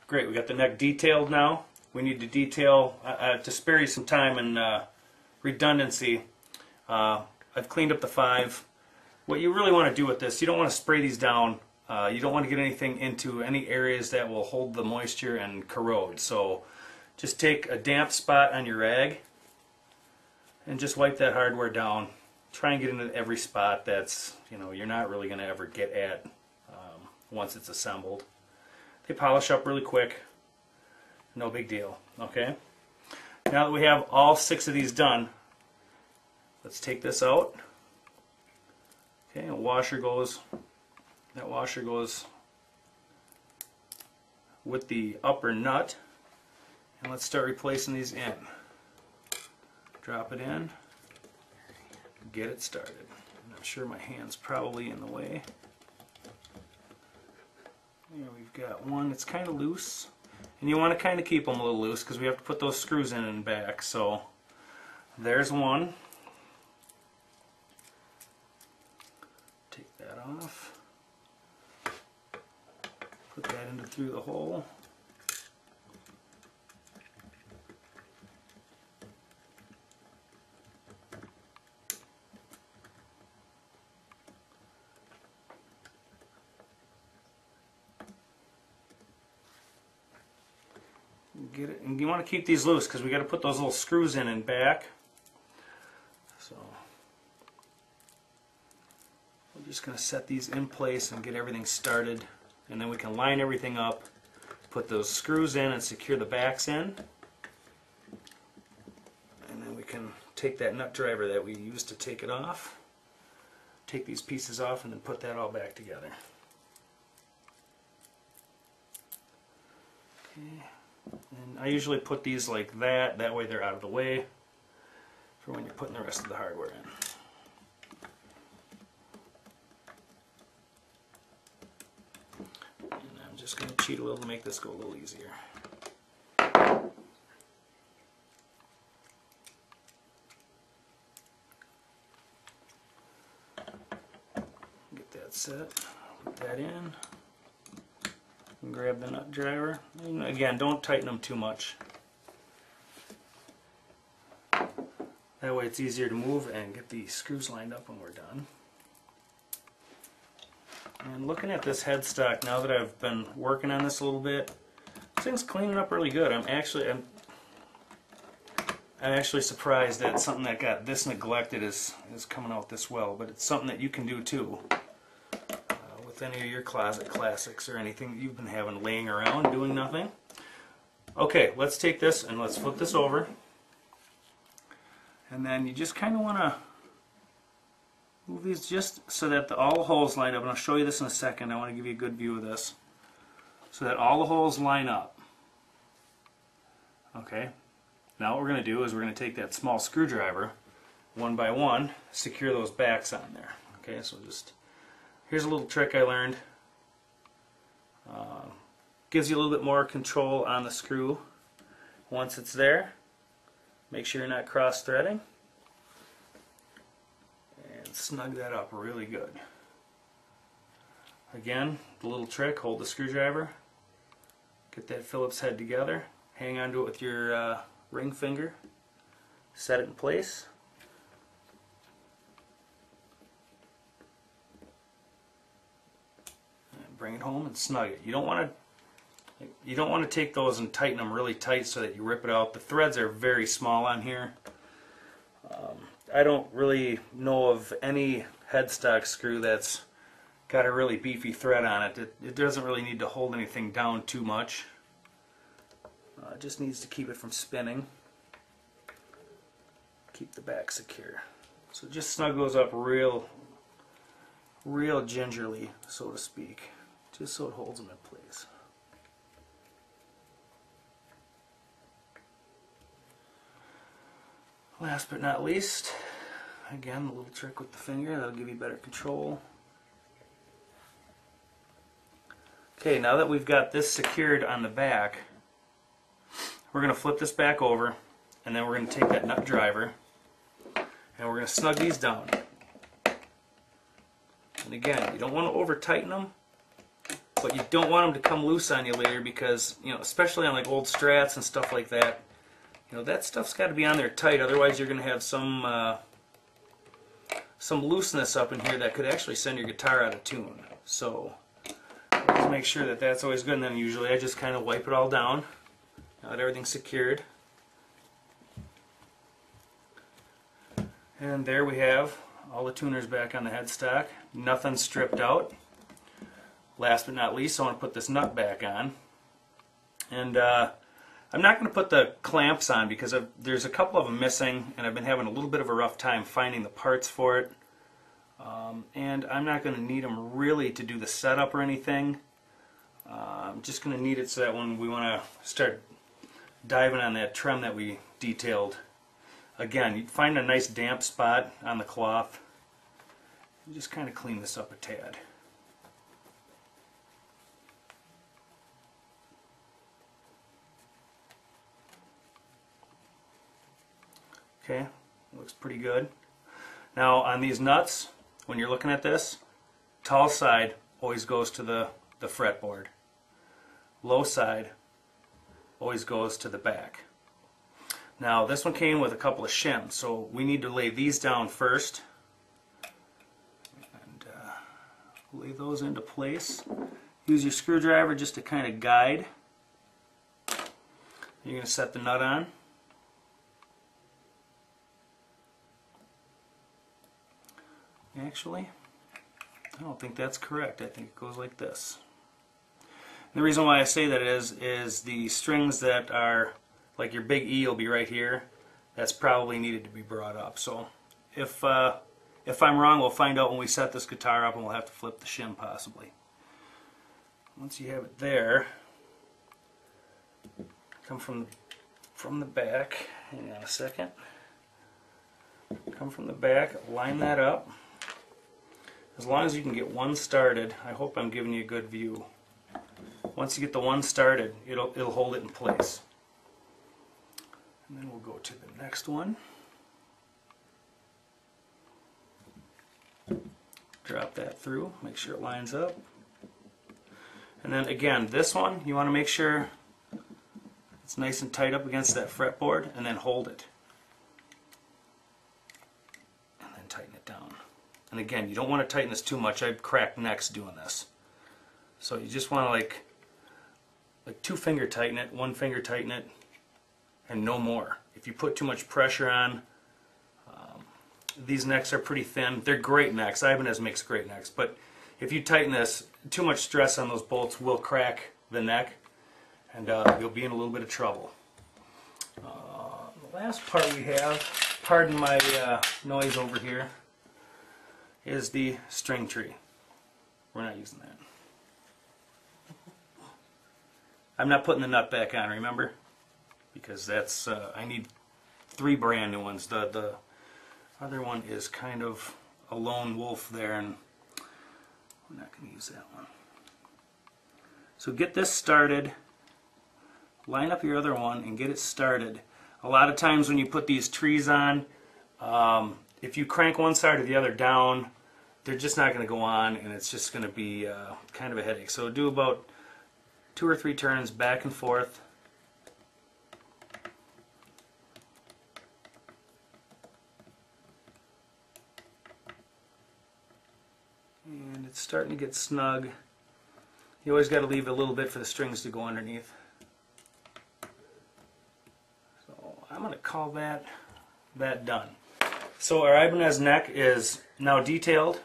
Great, we got the neck detailed now. We need to detail, to spare you some time and redundancy, I've cleaned up the 5. What you really want to do with this, you don't want to spray these down. You don't want to get anything into any areas that will hold the moisture and corrode. So just take a damp spot on your rag and just wipe that hardware down. Try and get into every spot that's, you're not really going to ever get at once it's assembled. They polish up really quick. No big deal. Okay. Now that we have all 6 of these done, let's take this out. Okay, that washer goes with the upper nut, and let's start replacing these in. Drop it in, get it started. I'm sure my hand's probably in the way. Here we've got one that's kind of loose, and you want to kind of keep them a little loose because we have to put those screws in and back. So there's one. Take that off. Put that into through the hole. Get it, and you want to keep these loose because we got to put those little screws in and back. So we're just going to set these in place and get everything started, and then we can line everything up, put those screws in and secure the backs in, and then we can take that nut driver that we used to take it off, take these pieces off, and then put that all back together. Okay. And I usually put these like that, that way they're out of the way for when you're putting the rest of the hardware in. And I'm just going to cheat a little to make this go a little easier. Get that set, put that in. And grab the nut driver. And again, don't tighten them too much. That way it's easier to move and get the screws lined up when we're done. And looking at this headstock, now that I've been working on this a little bit, this thing's cleaning up really good. I'm actually surprised that something that got this neglected is coming out this well, but it's something that you can do too. Any of your closet classics or anything that you've been having laying around doing nothing. Okay, let's take this and let's flip this over, and then you just kind of want to move these just so that all the holes line up, and I'll show you this in a second. I want to give you a good view of this so that all the holes line up. Okay, now what we're going to do is we're going to take that small screwdriver one by one, secure those backs on there. Okay, so just here's a little trick I learned. Gives you a little bit more control on the screw. Once it's there, make sure you're not cross-threading, and snug that up really good. Again, the little trick, hold the screwdriver, get that Phillips head together, hang onto it with your ring finger, set it in place. Bring it home and snug it. You don't want to take those and tighten them really tight so that you rip it out. The threads are very small on here. I don't really know of any headstock screw that's got a really beefy thread on it. It doesn't really need to hold anything down too much. It just needs to keep it from spinning. Keep the back secure. So just snug those up real gingerly, so to speak, just so it holds them in place. Last but not least, again, the little trick with the finger, that'll give you better control. Okay, now that we've got this secured on the back, we're going to flip this back over, and then we're going to take that nut driver, and we're going to snug these down. And again, you don't want to over tighten them, but you don't want them to come loose on you later because, you know, especially on like old Strats and stuff like that, you know, that stuff's got to be on there tight. Otherwise, you're going to have some looseness up in here that could actually send your guitar out of tune. So always make sure that that's always good. And then usually I just kind of wipe it all down. Now that everything's secured. And there we have all the tuners back on the headstock. Nothing stripped out. Last but not least, I want to put this nut back on. And I'm not going to put the clamps on because there's a couple of them missing, and I've been having a little bit of a rough time finding the parts for it. And I'm not going to need them really to do the setup or anything. I'm just going to need it so that when we want to start diving on that trim that we detailed, again, you find a nice damp spot on the cloth. You just kind of clean this up a tad. Okay, looks pretty good. Now on these nuts, when you're looking at this, tall side always goes to the fretboard. Low side always goes to the back. Now this one came with a couple of shims, so we need to lay these down first. And lay those into place. Use your screwdriver just to kind of guide. You're going to set the nut on. Actually, I don't think that's correct. I think it goes like this. And the reason why I say that is the strings that are, like your big E will be right here. That's probably needed to be brought up. So if I'm wrong, we'll find out when we set this guitar up, and we'll have to flip the shim possibly. Once you have it there, come from the back. Hang on a second. Come from the back, line that up. As long as you can get one started, I hope I'm giving you a good view. Once you get the one started, it'll hold it in place. And then we'll go to the next one. Drop that through, make sure it lines up. And then again, this one, you want to make sure it's nice and tight up against that fretboard, and then hold it. And then tighten it down. And again, you don't want to tighten this too much. I've cracked necks doing this. So you just want to like 2-finger tighten it, 1-finger tighten it, and no more. If you put too much pressure on, these necks are pretty thin. They're great necks. Ibanez makes great necks. But if you tighten this, too much stress on those bolts will crack the neck, and you'll be in a little bit of trouble. The last part we have, pardon my noise over here, is the string tree. We're not using that. I'm not putting the nut back on, remember? Because that's, I need 3 brand new ones. The other one is kind of a lone wolf there, and we're not going to use that one. So get this started, line up your other one, and get it started. A lot of times when you put these trees on, if you crank one side or the other down, they're just not going to go on, and it's just going to be kind of a headache. So do about 2 or 3 turns back and forth. And it's starting to get snug. You always got to leave a little bit for the strings to go underneath. So I'm going to call that done. So our Ibanez neck is now detailed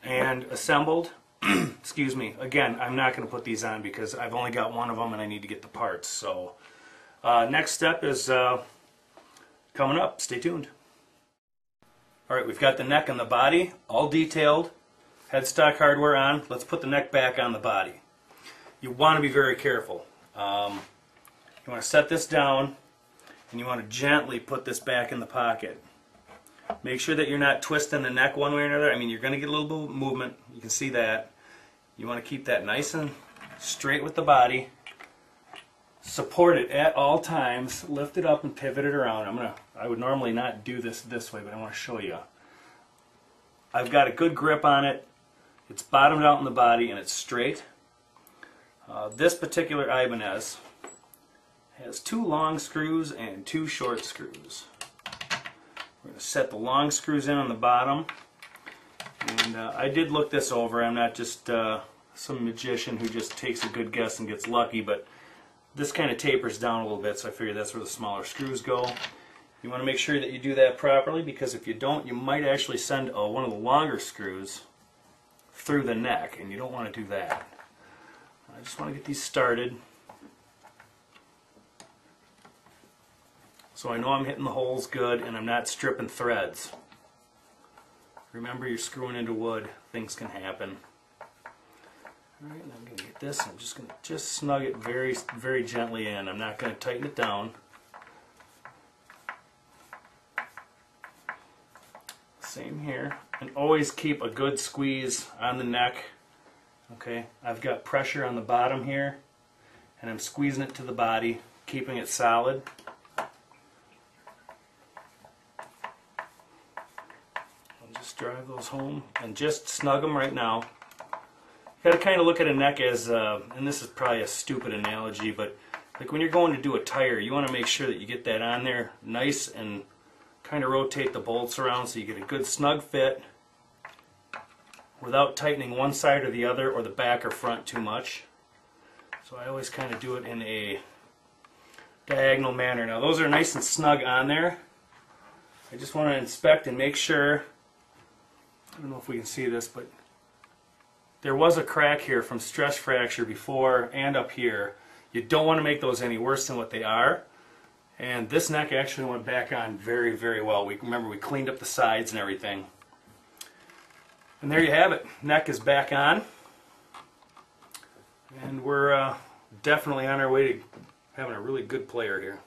and assembled. Excuse me. Again, I'm not going to put these on because I've only got one of them and I need to get the parts. So next step is coming up. Stay tuned. Alright, we've got the neck and the body all detailed. Headstock hardware on. Let's put the neck back on the body. You want to be very careful. You want to set this down and you want to gently put this back in the pocket. Make sure that you're not twisting the neck one way or another. I mean, you're going to get a little bit of movement. You can see that. You want to keep that nice and straight with the body. Support it at all times. Lift it up and pivot it around. I would normally not do this way, but I want to show you. I've got a good grip on it. It's bottomed out in the body and it's straight. This particular Ibanez has 2 long screws and 2 short screws. We're going to set the long screws in on the bottom. And I did look this over. I'm not just some magician who just takes a good guess and gets lucky, but this kind of tapers down a little bit, so I figured that's where the smaller screws go. You want to make sure that you do that properly, because if you don't, you might actually send one of the longer screws through the neck, and you don't want to do that. I just want to get these started so I know I'm hitting the holes good and I'm not stripping threads. Remember, you're screwing into wood. Things can happen. Alright, and I'm going to get this. I'm just going to snug it very, very gently in. I'm not going to tighten it down. Same here. And always keep a good squeeze on the neck. Okay, I've got pressure on the bottom here, and I'm squeezing it to the body, keeping it solid. I'll just drive those home and just snug them right now. You got to kind of look at a neck as, and this is probably a stupid analogy, but like when you're going to do a tire, you want to make sure that you get that on there nice and kind of rotate the bolts around so you get a good snug fit without tightening one side or the other or the back or front too much. So I always kind of do it in a diagonal manner. Now those are nice and snug on there. I just want to inspect and make sure, I don't know if we can see this, but there was a crack here from stress fracture before and up here. You don't want to make those any worse than what they are. And this neck actually went back on very, very well. Remember, we cleaned up the sides and everything. And there you have it. Neck is back on. And we're definitely on our way to having a really good player here.